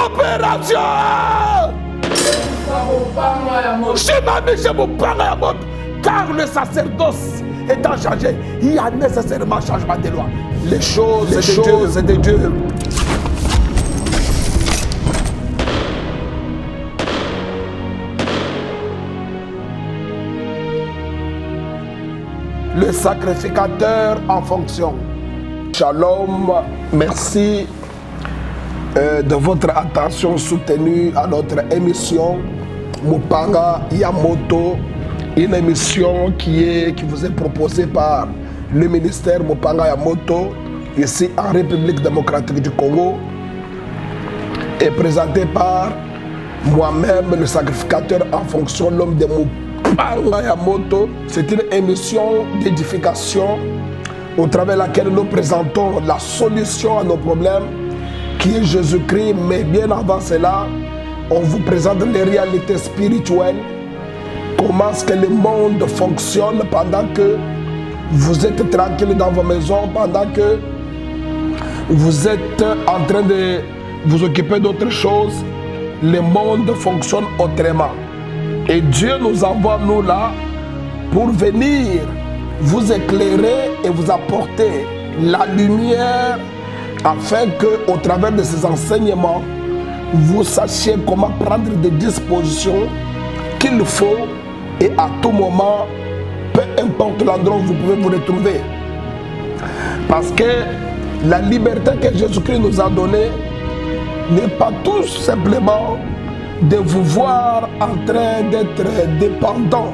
Opération. Car le sacerdoce étant changé, il y a nécessairement changement de loi. Les choses de Dieu. Le sacrificateur en fonction. Shalom, merci de votre attention soutenue à notre émission Mupanga Yamoto, une émission qui vous est proposée par le ministère Mupanga Yamoto, ici en République démocratique du Congo, et présentée par moi-même, le sacrificateur en fonction, l'homme de Mupanga Yamoto. C'est une émission d'édification au travers de laquelle nous présentons la solution à nos problèmes, qui est Jésus-Christ. Mais bien avant cela, on vous présente les réalités spirituelles, comment est-ce que le monde fonctionne pendant que vous êtes tranquille dans vos maisons, pendant que vous êtes en train de vous occuper d'autres choses. Le monde fonctionne autrement. Et Dieu nous envoie, nous là, pour venir vous éclairer et vous apporter la lumière, afin que, au travers de ces enseignements, vous sachiez comment prendre des dispositions qu'il faut, et à tout moment, peu importe l'endroit où vous pouvez vous retrouver. Parce que la liberté que Jésus-Christ nous a donnée n'est pas tout simplement de vous voir en train d'être dépendant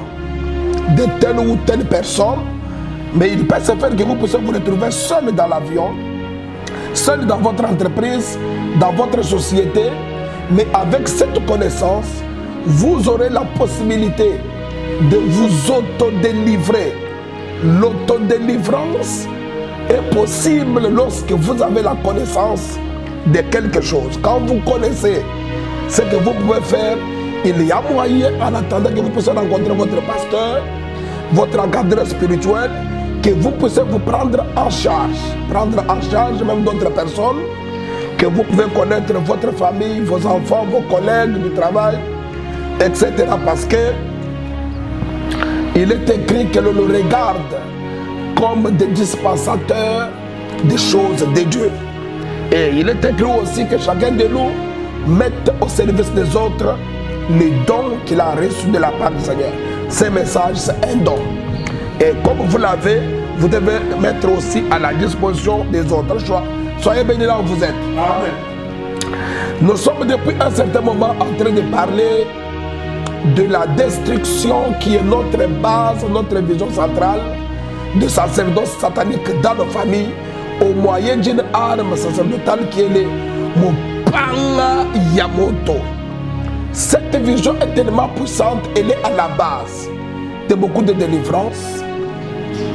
de telle ou telle personne, mais il peut se faire que vous puissiez vous retrouver seul dans l'avion, seul dans votre entreprise, dans votre société, mais avec cette connaissance, vous aurez la possibilité de vous autodélivrer. L'autodélivrance est possible lorsque vous avez la connaissance de quelque chose. Quand vous connaissez ce que vous pouvez faire, il y a moyen, en attendant que vous puissiez rencontrer votre pasteur, votre encadreur spirituel, que vous puissiez vous prendre en charge même d'autres personnes, que vous pouvez connaître votre famille, vos enfants, vos collègues du travail, etc. Parce que il est écrit que l'on nous regarde comme des dispensateurs des choses de Dieu. Et il est écrit aussi que chacun de nous mette au service des autres les dons qu'il a reçus de la part du Seigneur. Ce message, c'est un don. Et comme vous l'avez, vous devez mettre aussi à la disposition des autres. Soyez bénis là où vous êtes. Amen. Nous sommes depuis un certain moment en train de parler de la destruction qui est notre base, notre vision centrale de sacerdoce satanique dans nos familles, au moyen d'une arme sacerdotale qui est le Mupanga Yamoto. Cette vision est tellement puissante, elle est à la base de beaucoup de délivrances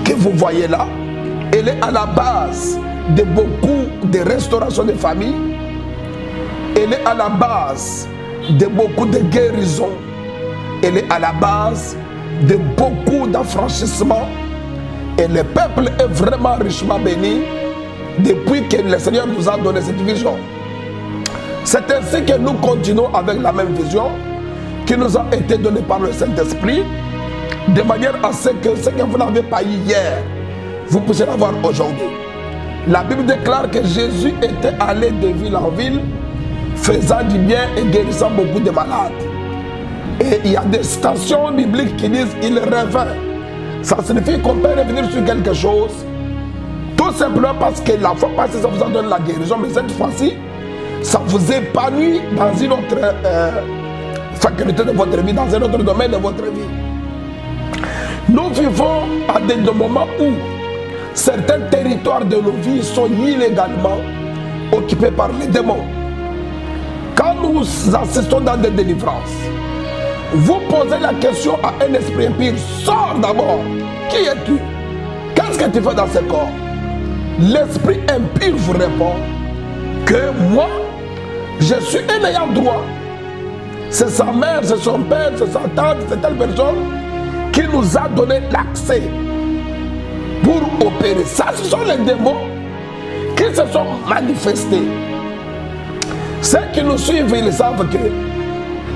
que vous voyez là. Elle est à la base de beaucoup de restauration de famille. Elle est à la base de beaucoup de guérisons. Elle est à la base de beaucoup d'affranchissements. Et le peuple est vraiment richement béni depuis que le Seigneur nous a donné cette vision. C'est ainsi que nous continuons avec la même vision qui nous a été donnée par le Saint-Esprit, de manière à ce que vous n'avez pas eu hier, vous puissiez l'avoir aujourd'hui. La Bible déclare que Jésus était allé de ville en ville, faisant du bien et guérissant beaucoup de malades. Et il y a des stations bibliques qui disent qu'il revint. Ça signifie qu'on peut revenir sur quelque chose, tout simplement parce que la fois passée, ça vous a donné la guérison, mais cette fois-ci, ça vous épanouit dans une autre faculté de votre vie, dans un autre domaine de votre vie. Nous vivons à des moments où certains territoires de nos vies sont illégalement occupés par les démons. Quand nous assistons dans des délivrances, vous posez la question à un esprit impur, sors d'abord. Qui es-tu? Qu'est-ce que tu fais dans ce corps? L'esprit impur vous répond que moi, je suis un ayant droit. C'est sa mère, c'est son père, c'est sa tante, c'est telle personne qui nous a donné l'accès pour opérer. Ça, ce sont les démons qui se sont manifestés. Ceux qui nous suivent, ils savent que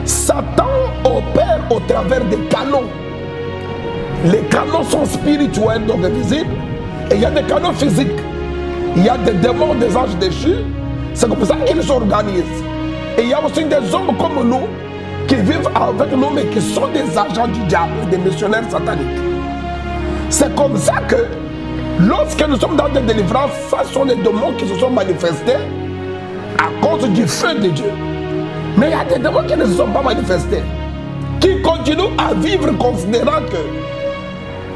Satan opère au travers des canaux. Les canaux sont spirituels, donc visibles, et il y a des canaux physiques. Il y a des démons, des anges déchus. C'est comme ça qu'ils s'organisent. Et il y a aussi des hommes comme nous qui vivent avec nous, mais qui sont des agents du diable, des missionnaires sataniques. C'est comme ça que, lorsque nous sommes dans des délivrances, ce sont les démons qui se sont manifestés à cause du feu de Dieu. Mais il y a des démons qui ne se sont pas manifestés, qui continuent à vivre considérant que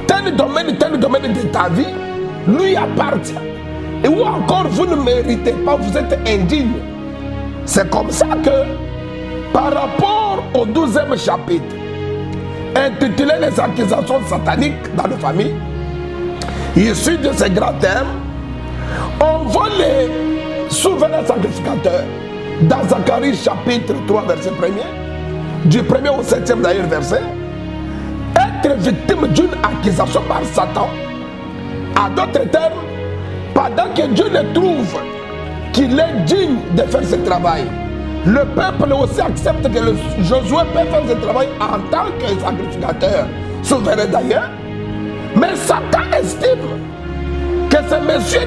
tel domaine de ta vie lui appartient. Et ou encore vous ne méritez pas, vous êtes indigne. C'est comme ça que, par rapport au 12e chapitre, intitulé les accusations sataniques dans la famille, issu de ces grands thèmes, on voit les souverains sacrificateurs dans Zacharie chapitre 3 verset 1er, du 1er au 7e d'ailleurs verset, être victime d'une accusation par Satan. À d'autres termes, pendant que Dieu le trouve qu'il est digne de faire ce travail, le peuple aussi accepte que Josué peut faire ce travail en tant que sacrificateur, souverain d'ailleurs. Mais Satan estime que ce monsieur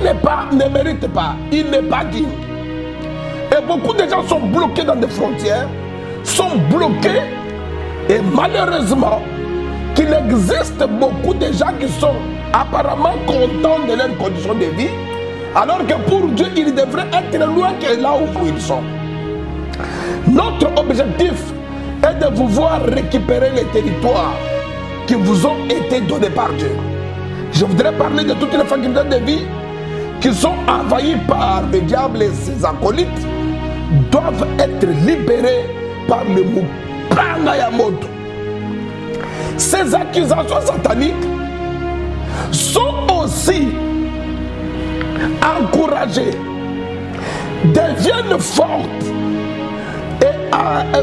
ne mérite pas, il n'est pas digne. Et beaucoup de gens sont bloqués dans des frontières, sont bloqués, et malheureusement, qu'il existe beaucoup de gens qui sont apparemment contents de leurs conditions de vie, alors que pour Dieu, ils devraient être loin que là où ils sont. Notre objectif est de vous voir récupérer les territoires qui vous ont été donnés par Dieu. Je voudrais parler de toutes les facultés de vie qui sont envahies par le diable et ses acolytes, doivent être libérées par le Mupanga-Yamoto. Ces accusations sataniques sont aussi encouragées, deviennent fortes et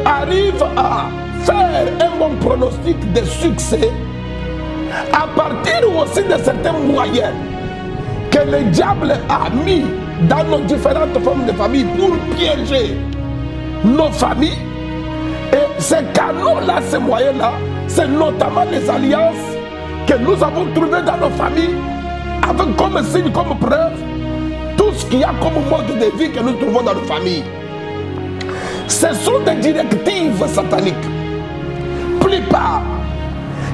arrivent à faire un bon pronostic de succès à partir aussi de certains moyens que le diable a mis dans nos différentes formes de famille pour piéger nos familles. Et ces canaux-là, ces moyens-là, c'est notamment les alliances que nous avons trouvées dans nos familles, avec comme signe, comme preuve, tout ce qu'il y a comme mode de vie que nous trouvons dans nos familles. Ce sont des directives sataniques, plupart,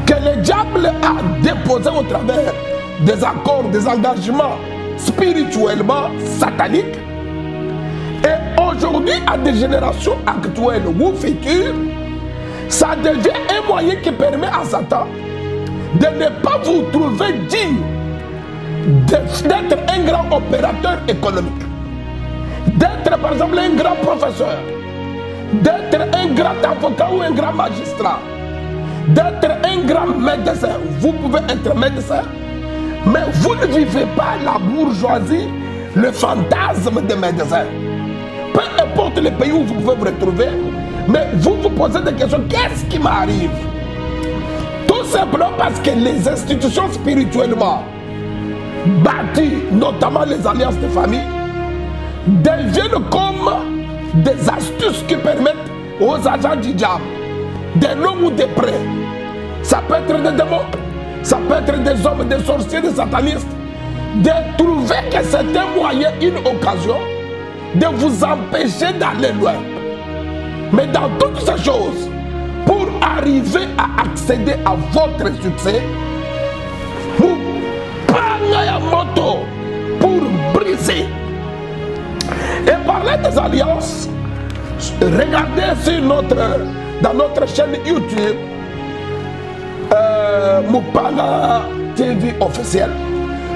que le diable a déposées au travers des accords, des engagements spirituellement sataniques. Et aujourd'hui, à des générations actuelles ou futures, ça devient un moyen qui permet à Satan de ne pas vous trouver digne d'être un grand opérateur économique, d'être par exemple un grand professeur, d'être un grand avocat ou un grand magistrat, d'être un grand médecin. Vous pouvez être médecin, mais vous ne vivez pas la bourgeoisie, le fantasme des médecins. Peu importe le pays où vous pouvez vous retrouver, mais vous vous posez des questions, qu'est-ce qui m'arrive? Tout simplement parce que les institutions spirituellement bâties, notamment les alliances de famille, deviennent comme des astuces qui permettent aux agents du diable, des longs ou des près. Ça peut être des démons, ça peut être des hommes, des sorciers, des satanistes, de trouver que c'est un moyen, une occasion de vous empêcher d'aller loin. Mais dans toutes ces choses, pour arriver à accéder à votre succès, vous prenez la moto pour briser. Et parler des alliances, regardez sur dans notre chaîne YouTube, Mupanga TV officiel,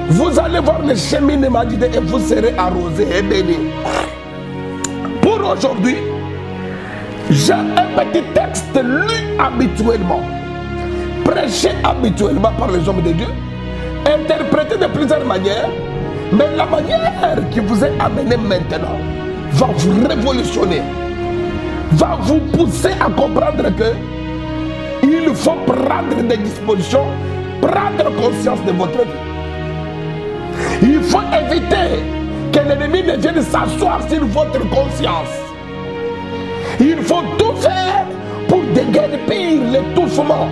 vous allez voir le cheminement d'idées et vous serez arrosé et béni. Pour aujourd'hui, j'ai un petit texte lu habituellement, prêché habituellement par les hommes de Dieu, interprété de plusieurs manières, mais la manière qui vous est amenée maintenant va vous révolutionner, va vous pousser à comprendre que il faut prendre des dispositions, prendre conscience de votre vie. Il faut éviter que l'ennemi ne vienne s'asseoir sur votre conscience. Il faut tout faire pour déguerpir l'étouffement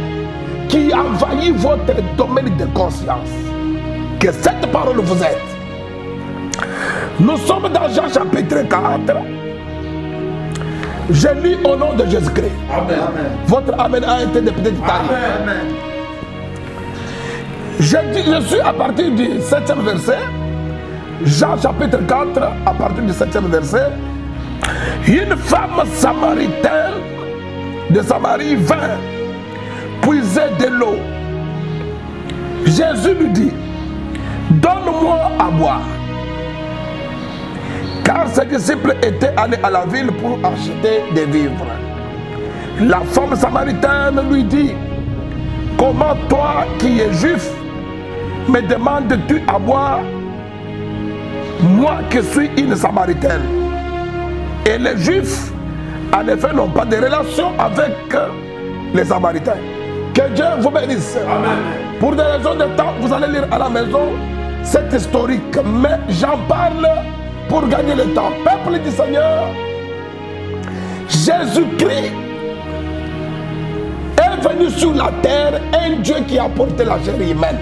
qui envahit votre domaine de conscience. Que cette parole vous aide. Nous sommes dans Jean chapitre 4. Je lis au nom de Jésus-Christ. Amen. Votre amen a été de petite taille. Amen. Je suis à partir du 7e verset. Jean chapitre 4, à partir du 7e verset. Une femme samaritaine de Samarie vint puiser de l'eau. Jésus lui dit, donne-moi à boire. Car ses disciples étaient allés à la ville pour acheter des vivres. La femme samaritaine lui dit, comment toi qui es juif me demandes-tu à boire, moi qui suis une samaritaine? Et les juifs, en effet, n'ont pas de relation avec les samaritains. Que Dieu vous bénisse. Amen. Pour des raisons de temps, vous allez lire à la maison cet historique, mais j'en parle pour gagner le temps. Peuple du Seigneur, Jésus-Christ est venu sur la terre, un Dieu qui a porté la chair humaine.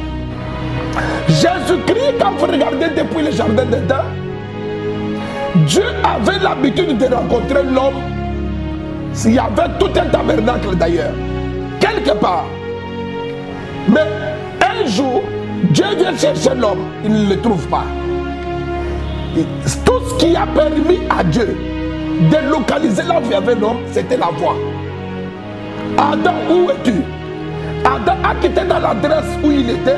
Jésus-Christ, quand vous regardez depuis le jardin d'Éden, Dieu avait l'habitude de rencontrer l'homme. Il y avait tout un tabernacle d'ailleurs, quelque part. Mais un jour, Dieu vient chercher l'homme, il ne le trouve pas. Tout ce qui a permis à Dieu de localiser là où il y avait l'homme, c'était la voix. Adam, où es-tu? Adam a quitté dans l'adresse où il était,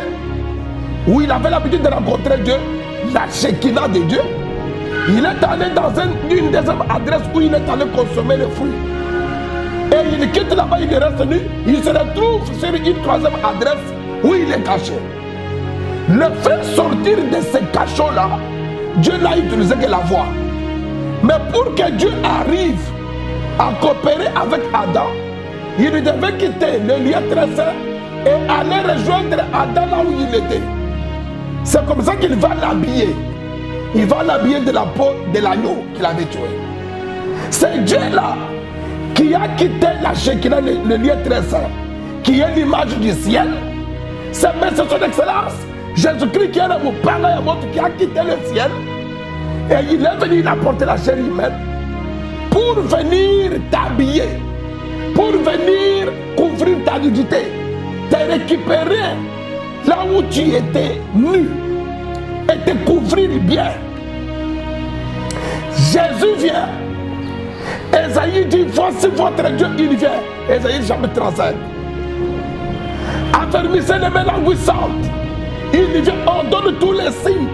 où il avait l'habitude de rencontrer Dieu, la Shekinah de Dieu. Il est allé dans une deuxième adresse où il est allé consommer les fruits. Et il quitte là-bas, il reste nu. Il se retrouve sur une troisième adresse où il est caché. Le fait sortir de ce cachot-là, Dieu n'a utilisé que la voix. Mais pour que Dieu arrive à coopérer avec Adam, il devait quitter le lieu très saint et aller rejoindre Adam là où il était. C'est comme ça qu'il va l'habiller. Il va l'habiller de la peau de l'agneau qu'il avait tué. C'est Dieu là qui a quitté la Shekinah, le lieu très saint, qui est l'image du ciel. C'est son excellence, Jésus-Christ qui est mon Père et votre qui a quitté le ciel. Et il est venu apporter la chair humaine pour venir t'habiller, pour venir couvrir ta nudité, te récupérer là où tu étais nu et te couvrir bien. Jésus vient. Esaïe dit, voici votre Dieu, il vient. Esaïe chapitre 35. Affermissez les mains languissantes. Il vient, on donne tous les signes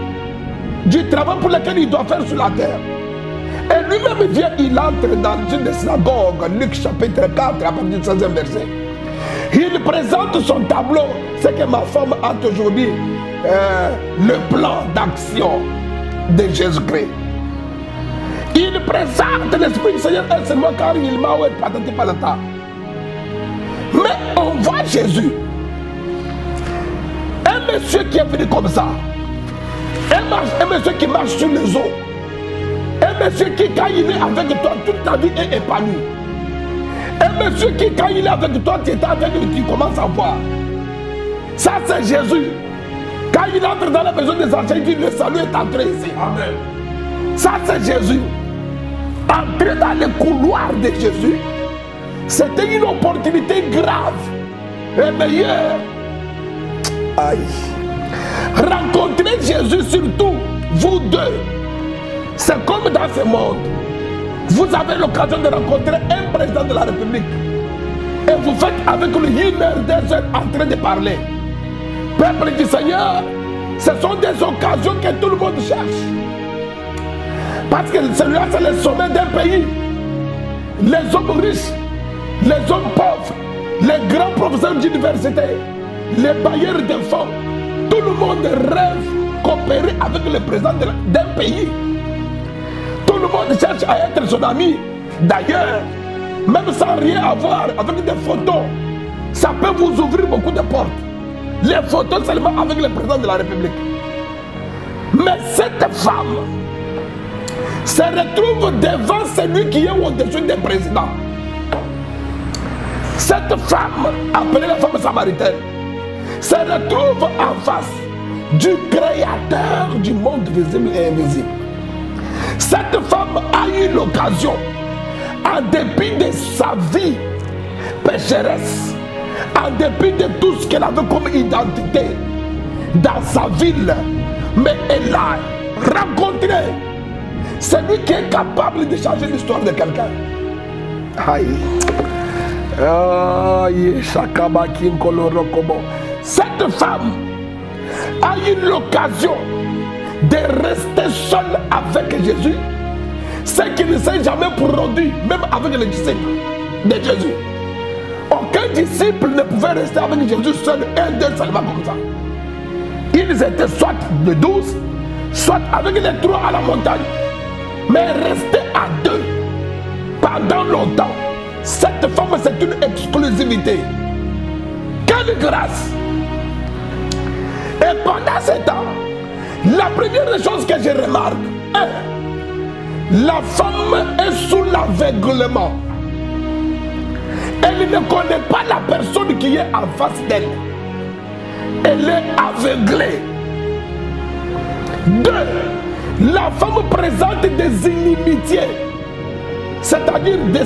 du travail pour lequel il doit faire sur la terre. Et lui-même vient, il entre dans une synagogue, Luc chapitre 4, à partir du 16e verset. Il présente son tableau, c'est que ma femme a toujours dit, le plan d'action de Jésus-Christ. Il présente l'Esprit du Seigneur un seulement car il m'a oué patati patata. Mais on voit Jésus. Un monsieur qui est venu comme ça. Un monsieur qui marche sur les eaux. Un monsieur qui, quand il est avec toi, toute ta vie est épanouie. Un monsieur qui, quand il est avec toi, tu es avec lui, tu commences à voir. Ça, c'est Jésus. Quand il entre dans la maison des archers, il dit, le salut est entré ici. Amen. Ça, c'est Jésus. Entrer dans les couloirs de Jésus, c'était une opportunité grave et meilleure. Aïe. Rencontrer Jésus, surtout vous deux, c'est comme dans ce monde. Vous avez l'occasion de rencontrer un président de la République et vous faites avec lui 1 heure, 2 heures en train de parler. Peuple du Seigneur, ce sont des occasions que tout le monde cherche. Parce que celui-là, c'est le sommet d'un pays. Les hommes riches, les hommes pauvres, les grands professeurs d'université, les bailleurs de fonds, tout le monde rêve coopérer avec le président d'un pays. Tout le monde cherche à être son ami. D'ailleurs, même sans rien avoir, avec des photos, ça peut vous ouvrir beaucoup de portes. Les photos seulement avec le président de la République. Mais cette femme, se retrouve devant celui qui est au-dessus des présidents. Cette femme, appelée la femme samaritaine, se retrouve en face du créateur du monde visible et invisible. Cette femme a eu l'occasion, en dépit de sa vie pécheresse, en dépit de tout ce qu'elle avait comme identité dans sa ville, mais elle a rencontré celui qui est capable de changer l'histoire de quelqu'un. Aïe. Cette femme a eu l'occasion de rester seule avec Jésus, ce qui ne s'est jamais produit, même avec les disciples de Jésus. Aucun disciple ne pouvait rester avec Jésus seul, un d'eux seulement comme ça. Ils étaient soit de 12, soit avec les 3 à la montagne, mais rester à 2 pendant longtemps. Cette femme, c'est une exclusivité. Quelle grâce! Et pendant ce temps, la première chose que je remarque, la femme est sous l'aveuglement. Elle ne connaît pas la personne qui est en face d'elle. Elle est aveuglée. 2. La femme présente des inimitiés, c'est-à-dire des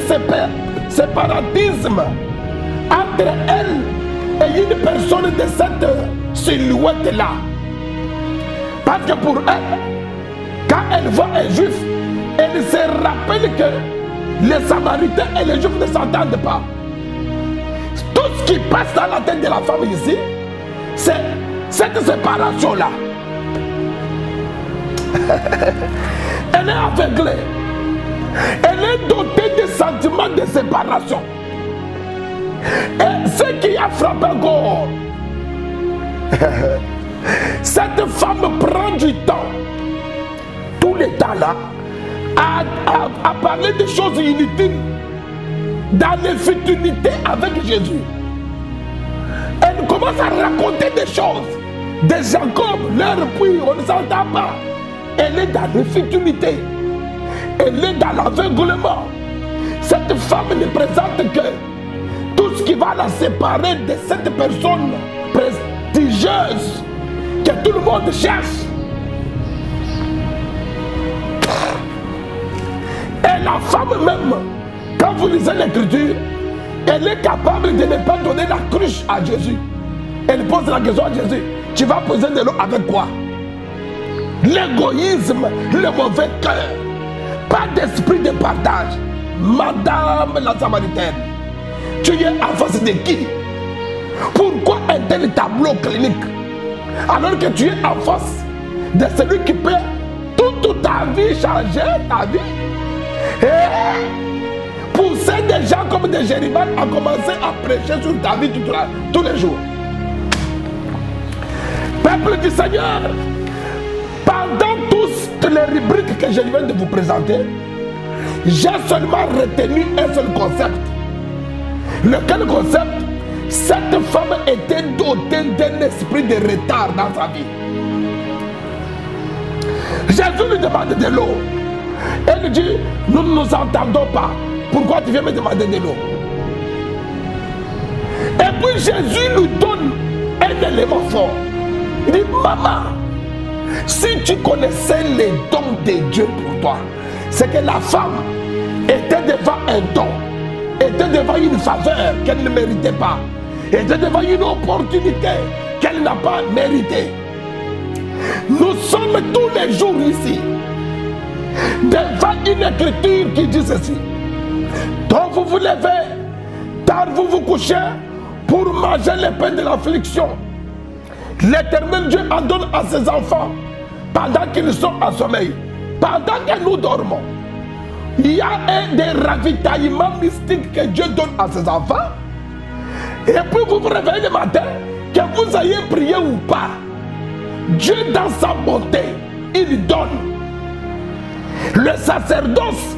séparatismes entre elle et une personne de cette silhouette-là. Parce que pour elle, quand elle voit un juif, elle se rappelle que les Samaritains et les juifs ne s'entendent pas. Tout ce qui passe dans la tête de la femme ici, c'est cette séparation-là. Elle est aveuglée. Elle est dotée de sentiments de séparation. Et ce qui a frappé encore, cette femme prend du temps, tout le temps là, à parler des choses inutiles, dans les futilités avec Jésus. Elle commence à raconter des choses, des gens comme leur puits, on ne s'entend pas. Elle est dans les futilités. Elle est dans l'aveuglement. Cette femme ne présente que tout ce qui va la séparer de cette personne prestigieuse que tout le monde cherche. Et la femme même, quand vous lisez l'Écriture, elle est capable de ne pas donner la cruche à Jésus. Elle pose la question à Jésus, tu vas poser de l'eau avec quoi? L'égoïsme, le mauvais cœur, pas d'esprit de partage. Madame la Samaritaine, tu es en face de qui? Pourquoi un tel tableau clinique alors que tu es en face de celui qui peut toute ta vie changer ta vie et pousser des gens comme des Jérémias à commencer à prêcher sur ta vie tous les jours? Peuple du Seigneur, pendant toutes les rubriques que je viens de vous présenter, j'ai seulement retenu un seul concept. Lequel concept? Cette femme était dotée d'un esprit de retard dans sa vie. Jésus lui demande de l'eau. Elle dit, nous ne nous entendons pas. Pourquoi tu viens me demander de l'eau? Et puis Jésus lui donne un élément fort. Il dit, maman, si tu connaissais les dons de Dieu pour toi, c'est que la femme était devant un don, était devant une faveur qu'elle ne méritait pas, était devant une opportunité qu'elle n'a pas méritée. Nous sommes tous les jours ici devant une écriture qui dit ceci: tôt vous vous levez, tard vous vous couchez pour manger les pains de l'affliction. L'Éternel Dieu en donne à ses enfants pendant qu'ils sont en sommeil. Pendant que nous dormons, il y a des ravitaillements mystiques que Dieu donne à ses enfants. Et puis vous vous réveillez le matin, que vous ayez prié ou pas, Dieu dans sa bonté, il donne le sacerdoce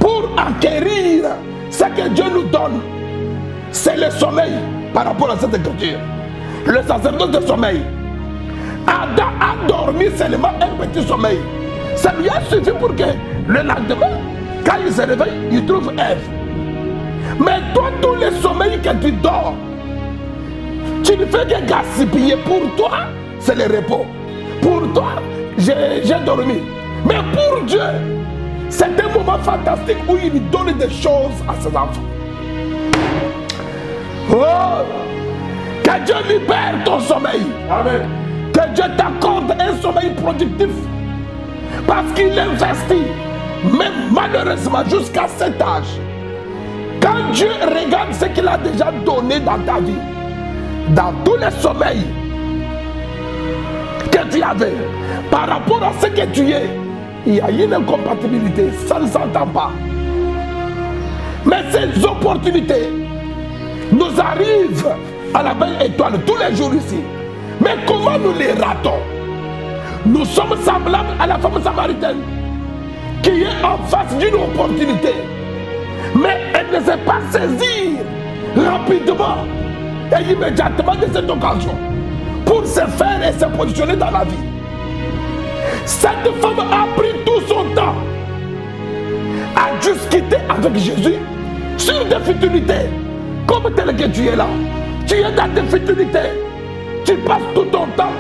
pour acquérir ce que Dieu nous donne. C'est le sommeil par rapport à cette écriture. Le sacerdoce de sommeil. Adam a dormi seulement un petit sommeil. Ça lui a suffi pour que le lendemain, quand il se réveille, il trouve Ève. Mais toi, tous les sommeils que tu dors, tu ne fais que gaspiller. Pour toi, c'est le repos. Pour toi, j'ai dormi. Mais pour Dieu, c'est un moment fantastique où il donne des choses à ses enfants. Oh, que Dieu libère ton sommeil. Amen. Que Dieu t'accorde un sommeil productif. Parce qu'il investit, même malheureusement jusqu'à cet âge. Quand Dieu regarde ce qu'il a déjà donné dans ta vie, dans tous les sommeils que tu avais, par rapport à ce que tu es, il y a une incompatibilité, ça ne s'entend pas. Mais ces opportunités nous arrivent à la belle étoile tous les jours ici. Mais comment nous les ratons? Nous sommes semblables à la femme samaritaine qui est en face d'une opportunité. Mais elle ne sait pas saisir rapidement et immédiatement de cette occasion pour se faire et se positionner dans la vie. Cette femme a pris tout son temps à discuter avec Jésus sur des futilités. Comme tel que tu es là, tu es dans des futilités. Tu passes tout ton temps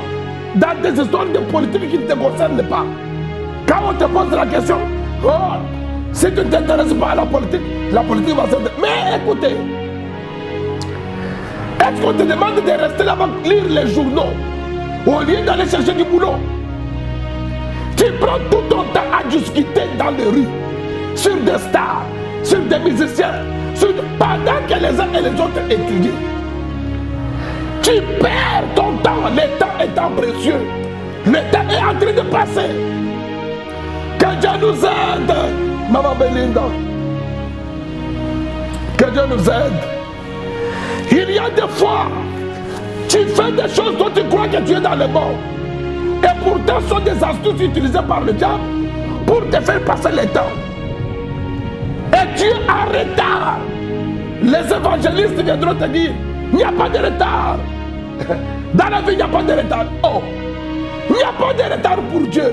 dans des histoires de politique qui ne te concernent pas. Quand on te pose la question, oh, si tu ne t'intéresses pas à la politique va s'intéresser. Mais écoutez, est-ce qu'on te demande de rester là-bas, lire les journaux, au lieu d'aller chercher du boulot? Tu prends tout ton temps à discuter dans les rues, sur des stars, sur des musiciens, pendant que les uns et les autres étudient. Tu perds ton temps, le temps étant précieux. Le temps est en train de passer. Que Dieu nous aide, Maman Belinda. Que Dieu nous aide. Il y a des fois, tu fais des choses dont tu crois que tu es dans le bon. Et pourtant, ce sont des astuces utilisées par le diable pour te faire passer le temps. Et tu es en retard. Les évangélistes viendront te dire, il n'y a pas de retard. Dans la vie, il n'y a pas de retard. Oh, il n'y a pas de retard pour Dieu.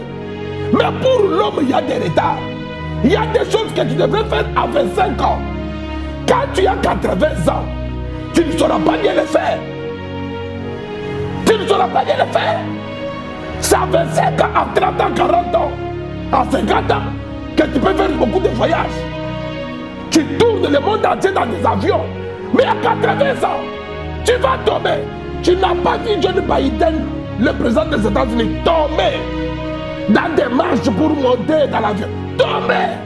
Mais pour l'homme, il y a des retards. Il y a des choses que tu devrais faire à 25 ans. Quand tu as 80 ans, tu ne sauras pas bien les faire. Tu ne sauras pas bien les faire. C'est à 25 ans, à 30 ans, 40 ans, à 50 ans, que tu peux faire beaucoup de voyages. Tu tournes le monde entier dans des avions. Mais à 80 ans, tu vas tomber. Tu n'as pas vu Joe Biden, le président des États-Unis, tomber dans des marches pour monter dans l'avion. Tomber.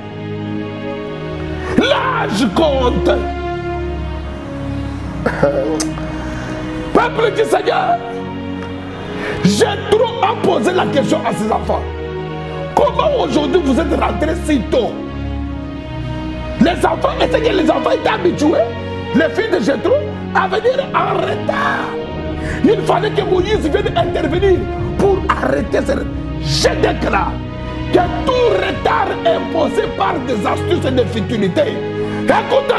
L'âge compte. Peuple du Seigneur, Jétro a posé la question à ses enfants. Comment aujourd'hui vous êtes rentrés si tôt? Les enfants, est-ce que les enfants étaient habitués, les filles de Jétro, à venir en retard? Il fallait que Moïse vienne intervenir pour arrêter ce retard. Je déclare que tout retard imposé par des astuces et des futilités, écoute,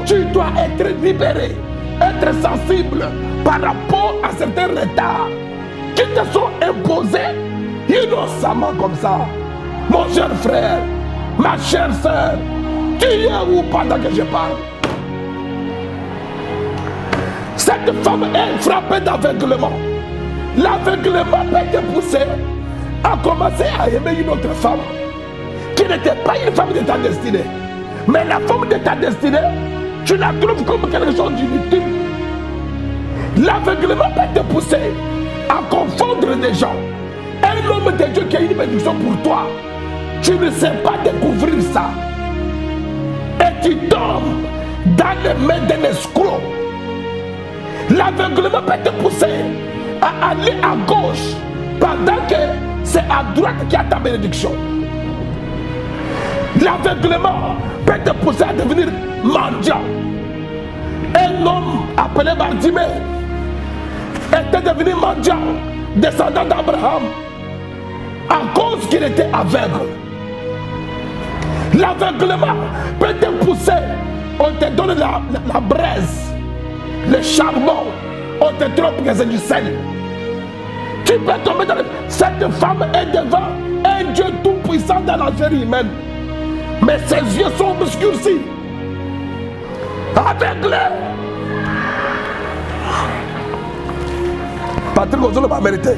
tu dois être libéré, être sensible par rapport à certains retards qui te sont imposés innocemment comme ça. Mon cher frère, ma chère soeur, tu es où pendant que je parle? Cette femme est frappée d'aveuglement. L'aveuglement peut te pousser à commencer à aimer une autre femme qui n'était pas une femme de ta destinée. Mais la femme de ta destinée, tu la trouves comme quelque chose d'inutile. L'aveuglement peut te pousser à confondre des gens. Un homme de Dieu qui a une bénédiction pour toi, tu ne sais pas découvrir ça. Et tu tombes dans les mains d'un escroc. L'aveuglement peut te pousser à aller à gauche pendant que c'est à droite qu'il y a ta bénédiction. L'aveuglement peut te pousser à devenir mendiant. Un homme appelé Bartimée était devenu mendiant, descendant d'Abraham, à cause qu'il était aveugle. L'aveuglement peut te pousser, on te donne la braise, le charbon, on te trompe que c'est du sel. Tu peux tomber dans le... Cette femme est devant un Dieu tout-puissant dans la chair humaine. Mais ses yeux sont obscurcis. Aveuglés. Patrick Ozolo m'a mérité.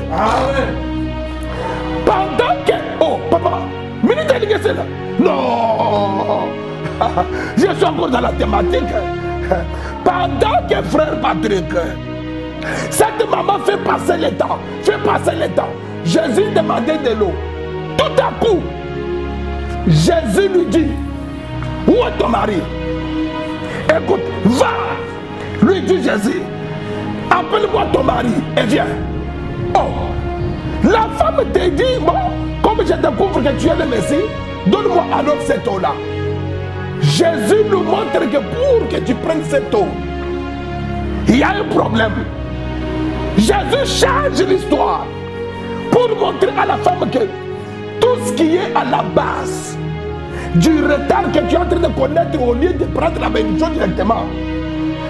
Pendant que... Oh, papa, minute de là. Non. Je suis encore dans la thématique. Pendant que frère Patrick, cette maman fait passer le temps. Jésus demandait de l'eau. Tout à coup, Jésus lui dit, où est ton mari? Écoute, va, lui dit Jésus, appelle-moi ton mari et viens. Oh, la femme te dit, bon, comme je découvre que tu es le Messie, donne-moi alors cette eau-là. Jésus nous montre que pour que tu prennes cette eau, il y a un problème. Jésus change l'histoire pour montrer à la femme que tout ce qui est à la base du retard que tu es en train de connaître, au lieu de prendre la bénédiction directement,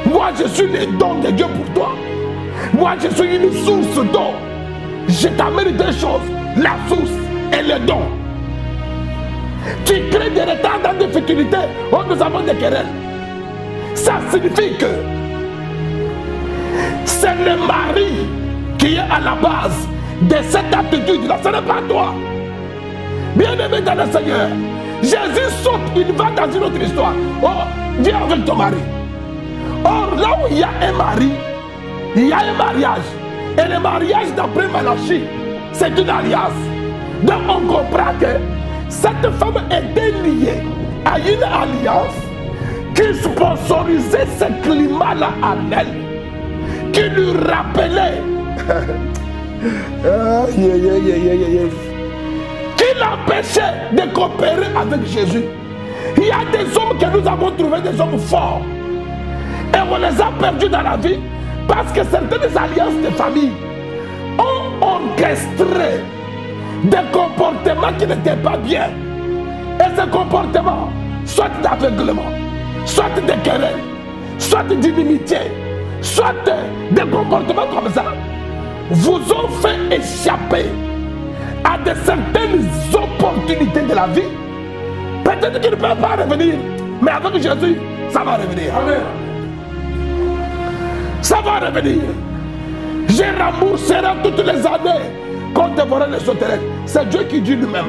moi je suis le don de Dieu pour toi. Moi je suis une source d'eau. Je t'amène deux choses, la source et le don. Tu crées des retards dans des futilités. Oh, nous avons des querelles. Ça signifie que c'est le mari qui est à la base de cette attitude-là. Ce n'est pas toi. Bien-aimé dans le Seigneur, Jésus saute, il va dans une autre histoire. Oh, viens avec ton mari. Or, là où il y a un mari, il y a un mariage. Et le mariage, d'après Malachie, c'est une alliance. Donc, on comprend que cette femme était liée à une alliance qui sponsorisait ce climat-là à elle, qui lui rappelait, qui l'empêchait de coopérer avec Jésus. Il y a des hommes que nous avons trouvés des hommes forts et on les a perdus dans la vie parce que certaines alliances de famille ont orchestré des comportements qui n'étaient pas bien. Et ces comportements, soit d'aveuglement, soit de querelle, soit d'inimitié, soit des comportements comme ça, vous ont fait échapper à de certaines opportunités de la vie. Peut-être qu'ils ne peuvent pas revenir, mais avec Jésus, ça va revenir. Amen. Ça va revenir. Je rembourserai toutes les années qu'on devrait les sauterelles. C'est Dieu qui dit lui-même.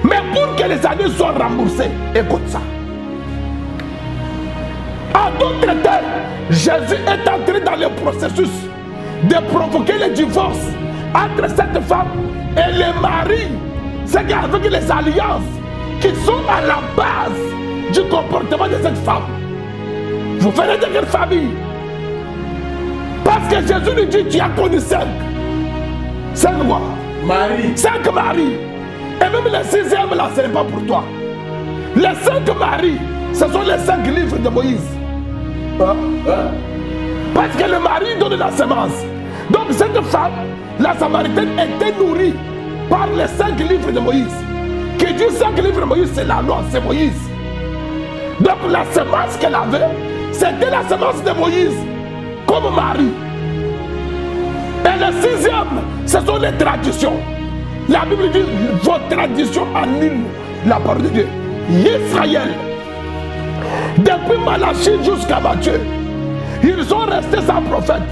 Mais pour que les années soient remboursées, écoute ça. En d'autres termes, Jésus est entré dans le processus de provoquer le divorce entre cette femme et le mari. C'est qu'avec les alliances qui sont à la base du comportement de cette femme, vous venez de quelle famille? Parce que Jésus lui dit, tu as connu 5 mois. Marie. 5 maris. Et même le 6e là, ce n'est pas pour toi. Les 5 maris, ce sont les 5 livres de Moïse. Parce que le mari donne la semence. Donc cette femme, la Samaritaine, était nourrie par les 5 livres de Moïse. Qui dit 5 livres de Moïse, c'est la loi, c'est Moïse. Donc la semence qu'elle avait, c'était la semence de Moïse. Comme mari. Et le 6e, ce sont les traditions. La Bible dit, vos traditions annulent la parole de Dieu. Israël, depuis Malachie jusqu'à Matthieu, ils sont restés sans prophète.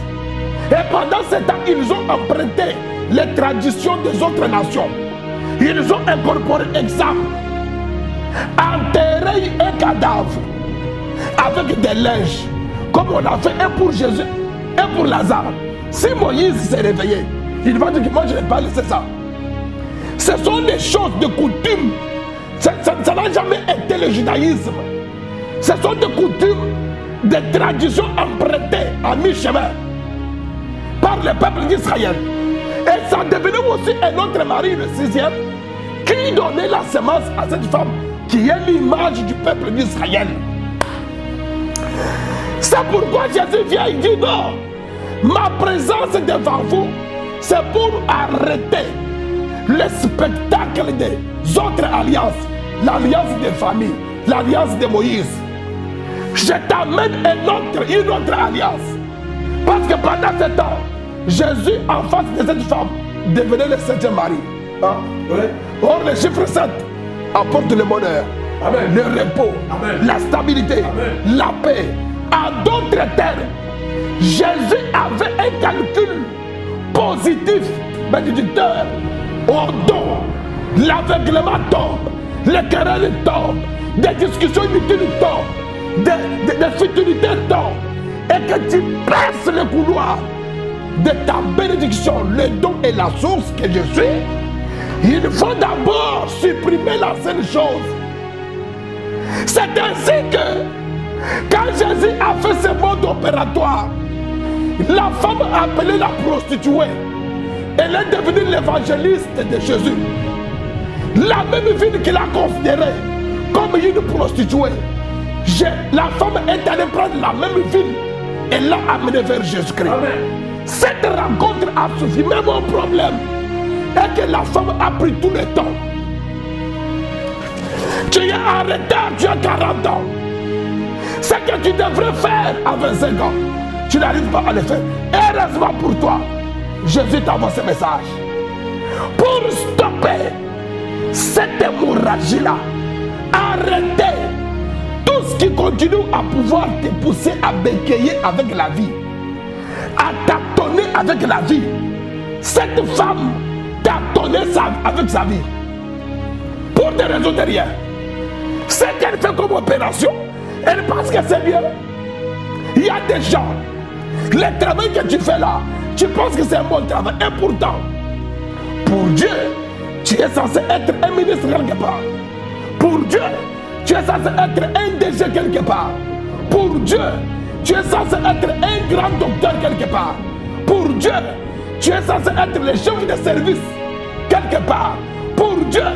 Et pendant ce temps, ils ont emprunté les traditions des autres nations. Ils ont incorporé, exemple, enterrer un cadavre avec des linges, comme on a fait un pour Jésus, un pour Lazare. Si Moïse s'est réveillé, il va dire que moi je n'ai pas laissé ça. Ce sont des choses de coutume. Ça n'a jamais été le judaïsme. Ce sont des coutumes, des traditions empruntées à mi-chemin par le peuple d'Israël. Et ça devenait aussi un autre mari, le 6e, qui donnait la semence à cette femme qui est l'image du peuple d'Israël. C'est pourquoi Jésus vient et dit non, ma présence devant vous, c'est pour arrêter le spectacle des autres alliances, l'alliance des familles, l'alliance de Moïse. Je t'amène une autre alliance. Parce que pendant ce temps, Jésus en face de cette femme devenait le septième mari. Hein? Oui. Or, le chiffre 7 apporte le bonheur, amen, le repos, amen, la stabilité, amen, la paix. En d'autres termes, Jésus avait un calcul positif, bénédicteur. Au don, l'aveuglement tombe, les querelles tombent, des discussions inutiles tombent, des futilités tombent, et que tu presses le couloir de ta bénédiction, le don et la source que je suis. Il faut d'abord supprimer la seule chose. C'est ainsi que quand Jésus a fait ce mode opératoire, la femme appelée la prostituée, elle est devenue l'évangéliste de Jésus. La même ville qu'il a considérée comme une prostituée, la femme est allée prendre la même ville et l'a amenée vers Jésus-Christ. Cette rencontre a suffi. Mais mon problème est que la femme a pris tout le temps. Tu es en retard, tu as 40 ans. Ce que tu devrais faire à 25 ans, tu n'arrives pas à le faire. Heureusement pour toi, Jésus t'envoie ce message pour stopper cette hémorragie-là. Arrêtez tout ce qui continue à pouvoir te pousser à béquiller avec la vie, à tâtonner avec la vie. Cette femme tâtonnait avec sa vie pour des raisons de rien. Ce qu'elle fait comme opération, elle pense que c'est bien. Il y a des gens, le travail que tu fais là, tu penses que c'est un bon travail. Et pourtant, pour Dieu, tu es censé être un ministre quelque part. Pour Dieu, tu es censé être un DG quelque part. Pour Dieu, tu es censé être un grand docteur quelque part. Pour Dieu, tu es censé être le chef de service quelque part. Pour Dieu,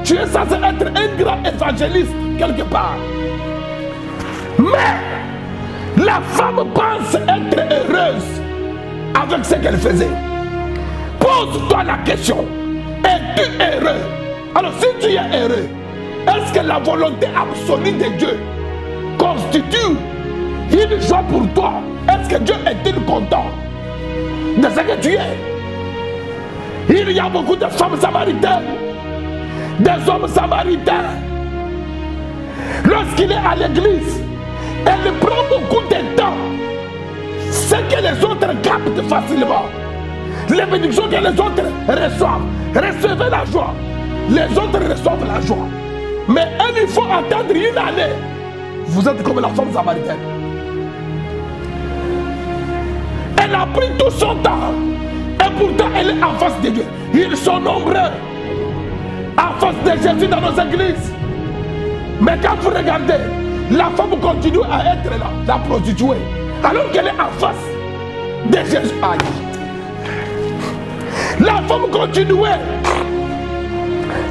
tu es censé être un grand évangéliste quelque part. Mais la femme pense être heureuse avec ce qu'elle faisait. Pose-toi la question, es-tu heureux? Alors si tu es heureux, est-ce que la volonté absolue de Dieu constitue une joie pour toi? Est-ce que Dieu est-il content de ce que tu es? Il y a beaucoup de femmes samaritaines, des hommes samaritains. Lorsqu'il est à l'église, elle prend beaucoup de temps. Ce que les autres captent facilement, les bénédictions que les autres reçoivent, recevez la joie. Les autres reçoivent la joie. Mais elle, il faut attendre une année. Vous êtes comme la femme samaritaine. Elle a pris tout son temps. Et pourtant, elle est en face de Dieu. Ils sont nombreux en face de Jésus dans nos églises. Mais quand vous regardez, la femme continue à être là, la prostituée, alors qu'elle est en face de Jésus. Aïe. La femme continuait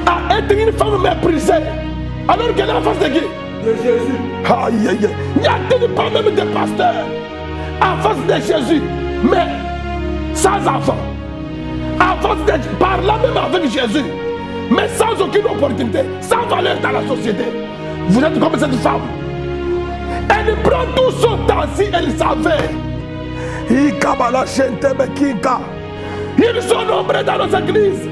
à être une femme méprisée, alors qu'elle est en face de qui? De Jésus. Aïe, aïe, aïe. Il n'y a pas même des pasteurs en face de Jésus, mais sans enfant. En face de parlant même avec Jésus, mais sans aucune opportunité, sans valeur dans la société. Vous êtes comme cette femme. Elle prend tout son temps si elle savait. Ils sont nombreux dans nos églises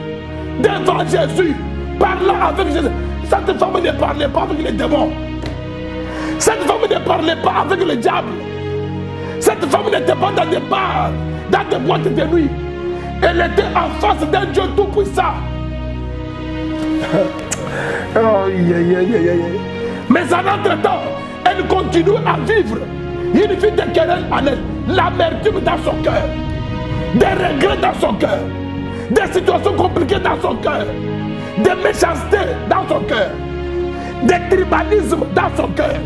devant Jésus, parlant avec Jésus. Cette femme ne parlait pas avec les démons. Cette femme ne parlait pas avec le diable. Cette femme n'était pas dans des bars, dans des boîtes de nuit. Elle était en face d'un Dieu tout-puissant. Mais en entre-temps, elle continue à vivre une vie de querelle en elle, l'amertume dans son cœur, des regrets dans son cœur, des situations compliquées dans son cœur, des méchancetés dans son cœur, des tribalismes dans son cœur,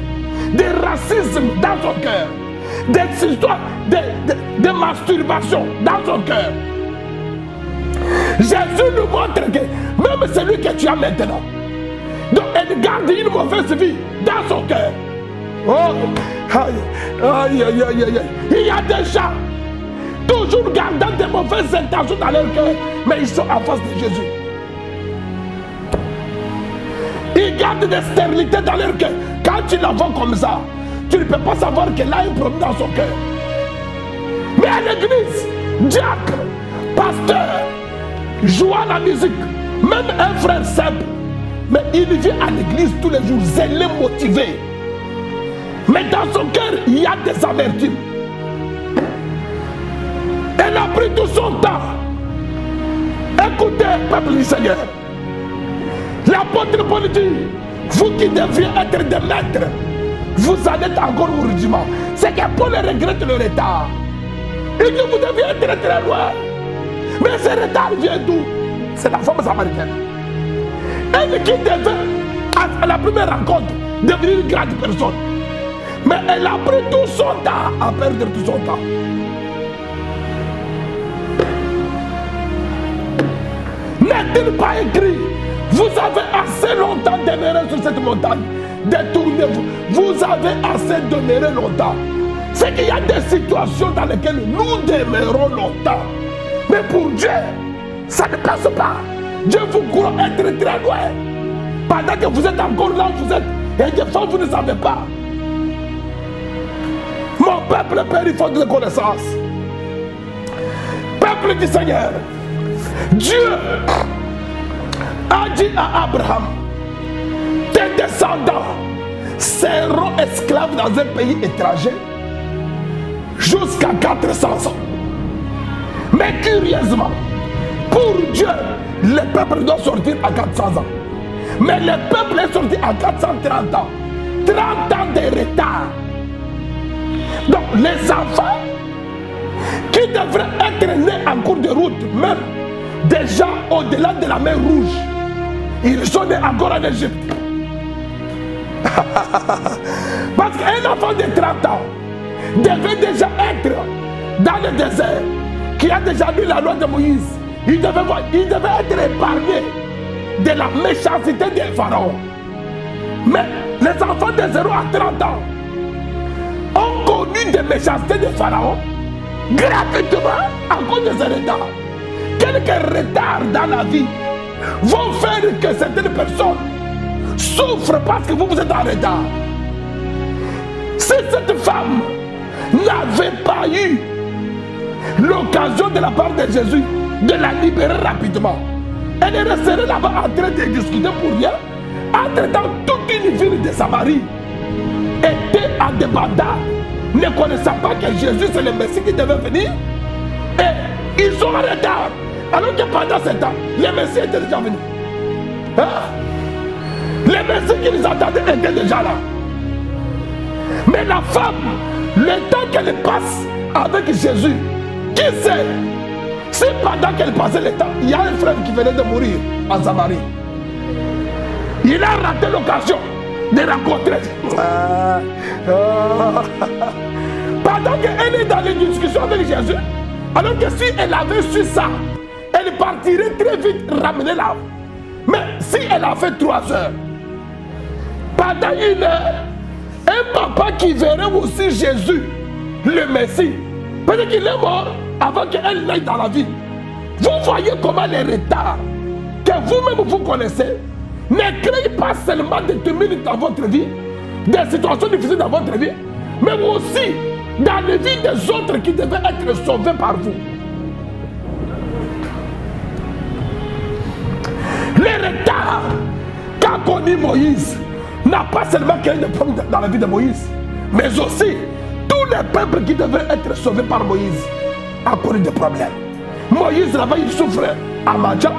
des racismes dans son cœur, des histoires de masturbation dans son cœur. Jésus nous montre que même celui que tu as maintenant, donc elle garde une mauvaise vie dans son cœur. Oh, aïe, aïe, aïe, aïe, aïe. Il y a des gens toujours gardant des mauvaises intentions dans leur cœur, mais ils sont en face de Jésus. Ils gardent des stérilités dans leur cœur. Quand tu la vois comme ça, tu ne peux pas savoir qu'elle a un problème dans son cœur. Mais à l'église, diacre, pasteur, joue à la musique, même un frère simple, mais il vient à l'église tous les jours, zélé, motivé. Mais dans son cœur, il y a des amertumes. Elle a pris tout son temps. Écoutez, peuple du Seigneur. L'apôtre Paul dit, vous qui deviez être des maîtres, vous en êtes encore au rudiment. C'est que Paul regrette le retard. Il dit, vous deviez être très loin. Mais ce retard vient d'où? C'est la femme samaritaine. Elle qui devait, à la première rencontre, devenir une grande personne. Mais elle a pris tout son temps à perdre tout son temps. N'est-il pas écrit, vous avez assez longtemps demeuré sur cette montagne, détournez-vous. Vous avez assez demeuré longtemps. C'est qu'il y a des situations dans lesquelles nous demeurons longtemps. Mais pour Dieu, ça ne passe pas. Dieu vous croit être très loin. Pendant que vous êtes encore là où vous êtes, et des fois vous ne savez pas. Mon peuple père, il faut de connaissance. Peuple du Seigneur, Dieu a dit à Abraham, tes descendants seront esclaves dans un pays étranger jusqu'à 400 ans. Mais curieusement, pour Dieu, le peuple doit sortir à 400 ans. Mais le peuple est sorti à 430 ans. 30 ans de retard. Donc les enfants qui devraient être nés en cours de route, même déjà au-delà de la mer Rouge, ils sont nés encore en Égypte. Parce qu'un enfant de 30 ans devait déjà être dans le désert, qui a déjà lu la loi de Moïse. Il devait être épargné de la méchanceté des pharaons. Mais les enfants de 0 à 30 ans ont connu des méchancetés des pharaons gratuitement à cause de ce retard. Quelques retards dans la vie vont faire que certaines personnes souffrent parce que vous êtes en retard. Si cette femme n'avait pas eu l'occasion de la part de Jésus de la libérer rapidement, elle resterait là-bas en train de discuter pour rien. Entre-temps, toute une ville de Samarie était en débandade, ne connaissant pas que Jésus c'est le Messie qui devait venir. Et ils sont en retard. Alors que pendant ce temps, le Messie était déjà venu. Hein? Le Messie qui nous attendait était déjà là. Mais la femme, le temps qu'elle passe avec Jésus, qui sait? Si pendant qu'elle passait le temps, il y a un frère qui venait de mourir en Samarie, il a raté l'occasion de rencontrer. Pendant qu'elle est dans les discussions avec Jésus, alors que si elle avait su ça, elle partirait très vite ramener l'âme. Mais si elle a fait 3 heures, pendant 1 heure, un papa qui verrait aussi Jésus, le Messie, peut-être qu'il est mort avant qu'elle n'aille dans la ville. Vous voyez comment les retards que vous-même vous connaissez ne créent pas seulement des tumultes dans votre vie, des situations difficiles dans votre vie, mais aussi dans les vies des autres qui devaient être sauvés par vous. Les retards qu'a connu Moïse n'a pas seulement créé des problèmes dans la vie de Moïse, mais aussi tous les peuples qui devaient être sauvés par Moïse a connu des problèmes. Moïse là-bas il souffre à Madja,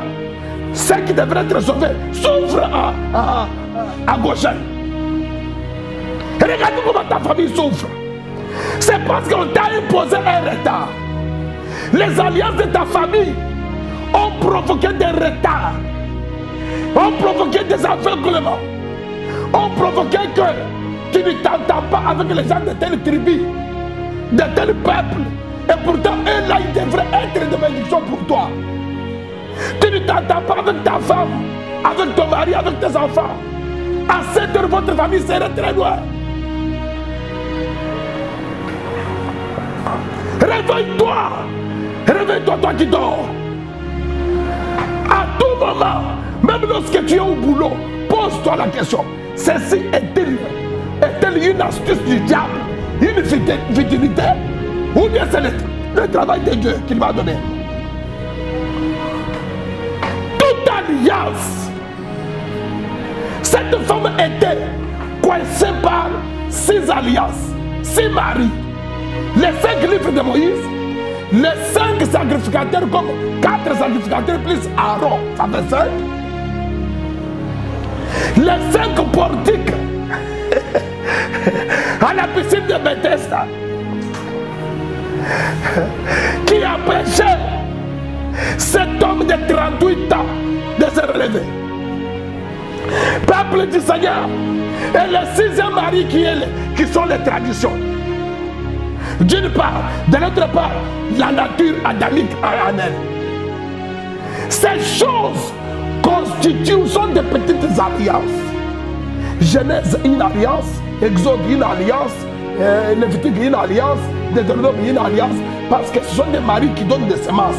ceux qui devraient être sauvés souffrent à Goshen. Regarde comment ta famille souffre. C'est parce qu'on t'a imposé un retard. Les alliances de ta famille ont provoqué des retards, ont provoqué des aveuglements, ont provoqué que tu ne t'entends pas avec les gens de telle tribu, de tel peuple. Et pourtant, eux là, ils devraient être de bénédiction pour toi. Tu ne t'entends pas avec ta femme, avec ton mari, avec tes enfants. À 7 heures, votre famille serait très loin. Réveille-toi. Réveille-toi, toi qui dors. À tout moment, même lorsque tu es au boulot, pose-toi la question. Ceci est-elle une astuce du diable, une futilité, ou bien le travail de Dieu qu'il m'a donné. Toute alliance, cette femme était coincée par 6 alliances, 6 maris, les 5 livres de Moïse, les 5 sacrificateurs comme 4 sacrificateurs plus Aaron, ça fait 5. Les 5 portiques à la piscine de Bethesda qui empêchait cet homme de 38 ans de se relever. Peuple du Seigneur, et le 6e mari qui sont les traditions. D'une part, de l'autre part, la nature adamique en elle. Ces choses constituent, sont des petites alliances. Genèse, une alliance. Exode, une alliance. Lévitique, une alliance. Deutéronome, une alliance. Parce que ce sont des maris qui donnent des semences.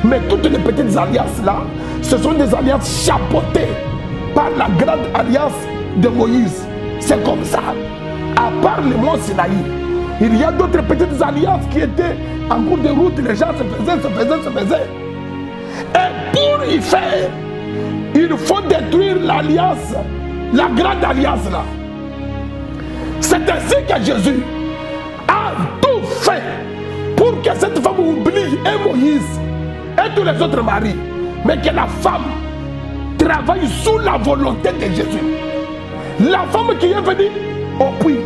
Mais toutes les petites alliances-là, ce sont des alliances chapeautées par la grande alliance de Moïse. C'est comme ça. À part le mont Sinaï, il y a d'autres petites alliances qui étaient en cours de route. Les gens se faisaient. Et pour y faire, il faut détruire l'alliance, la grande alliance là. C'est ainsi que Jésus a tout fait pour que cette femme oublie et Moïse et tous les autres maris, mais que la femme travaille sous la volonté de Jésus. La femme qui est venue au puits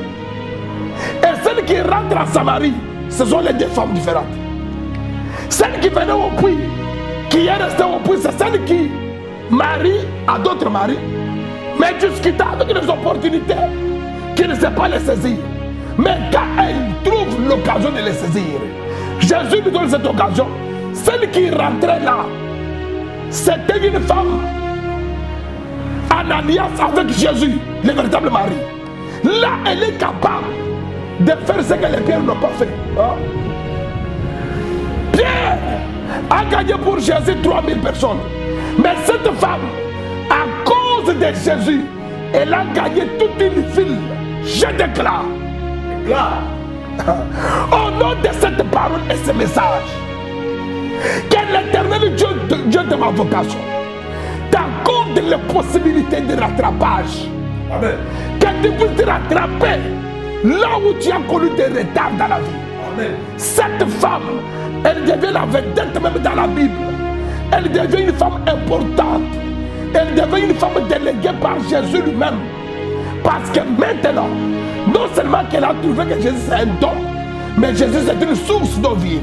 et celle qui rentre à Samarie, ce sont les 2 femmes différentes. Celle qui venait au puits, qui est restée au puits, c'est celle qui marie à d'autres maris, mais discuta avec des opportunités qui ne sait pas les saisir. Mais quand elle trouve l'occasion de les saisir, Jésus lui donne cette occasion. Celle qui rentrait là, c'était une femme en alliance avec Jésus, le véritable mari. Là, elle est capable de faire ce que les pierres n'ont pas fait. Hein? Pierre a gagné pour Jésus 3000 personnes. Mais cette femme, à cause de Jésus, elle a gagné toute une ville. Je déclare, au nom de cette parole et ce message, que l'Éternel Dieu de ma vocation t'accorde les possibilités de rattrapage. Amen. Que tu puisses te rattraper là où tu as connu des retards dans la vie. Amen. Cette femme, elle devient la vedette même dans la Bible. Elle devient une femme importante. Elle devient une femme déléguée par Jésus lui-même. Parce que maintenant, non seulement qu'elle a trouvé que Jésus c'est un don, mais Jésus c'est une source d'eau vive.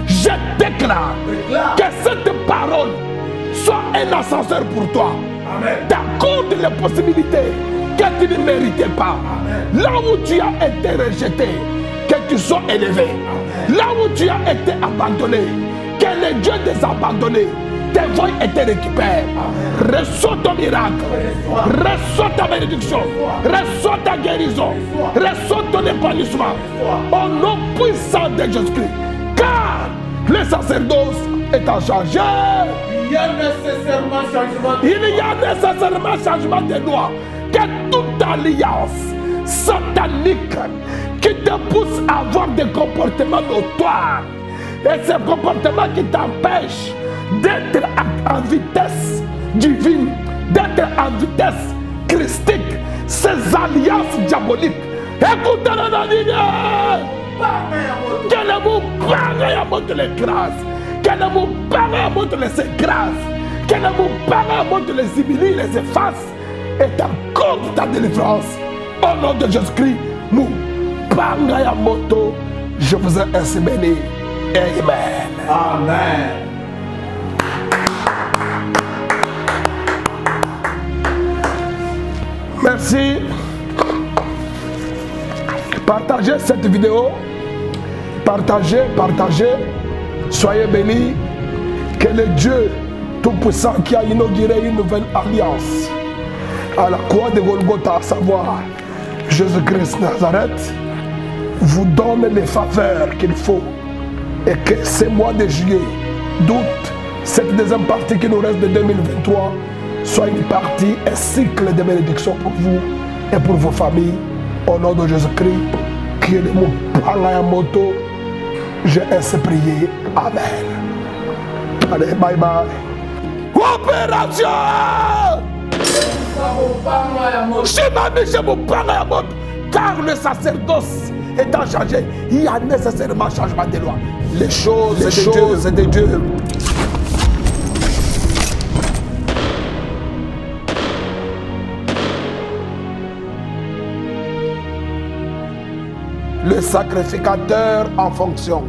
Je déclare que cette parole soit un ascenseur pour toi. T'accorde les possibilités que tu ne méritais pas. Amen. Là où tu as été rejeté, que tu sois élevé. Amen. Là où tu as été abandonné, que le Dieu des abandonnés tes voies et te récupère. Reçois ton miracle, reçois ta bénédiction, reçois ta guérison, reçois ton épanouissement au nom puissant de Jésus-Christ. Car le sacerdoce est en changé. Il y a nécessairement changement de loi. Que toute alliance satanique qui te pousse à avoir des comportements notoires et ces comportements qui t'empêchent d'être en vitesse divine, d'être en vitesse christique, ces alliances diaboliques. Écoutez la ligne. Que l'amour parle monte les grâces. Que l'amour parle monte les grâces. Que l'amour parle monte les humilie, les efface et t'accorde ta délivrance. Au nom de Jésus-Christ, nous Bangaya Moto, je vous ai ainsi béni. Amen. Amen. Merci. Partagez cette vidéo. Partagez. Soyez bénis. Que le Dieu Tout-Puissant qui a inauguré une nouvelle alliance à la croix de Golgotha, à savoir Jésus-Christ Nazareth, vous donne les faveurs qu'il faut. Et que ce mois de juillet, d'août, cette deuxième partie qui nous reste de 2023, soit une partie, un cycle de bénédiction pour vous et pour vos familles. Au nom de Jésus-Christ, qui est le mot Pangayamoto, J'ai ainsi prié. Amen. Allez, bye bye. Opération! Car le sacerdoce étant changé, il y a nécessairement changement de loi. Les choses de Dieu. Le sacrificateur en fonction.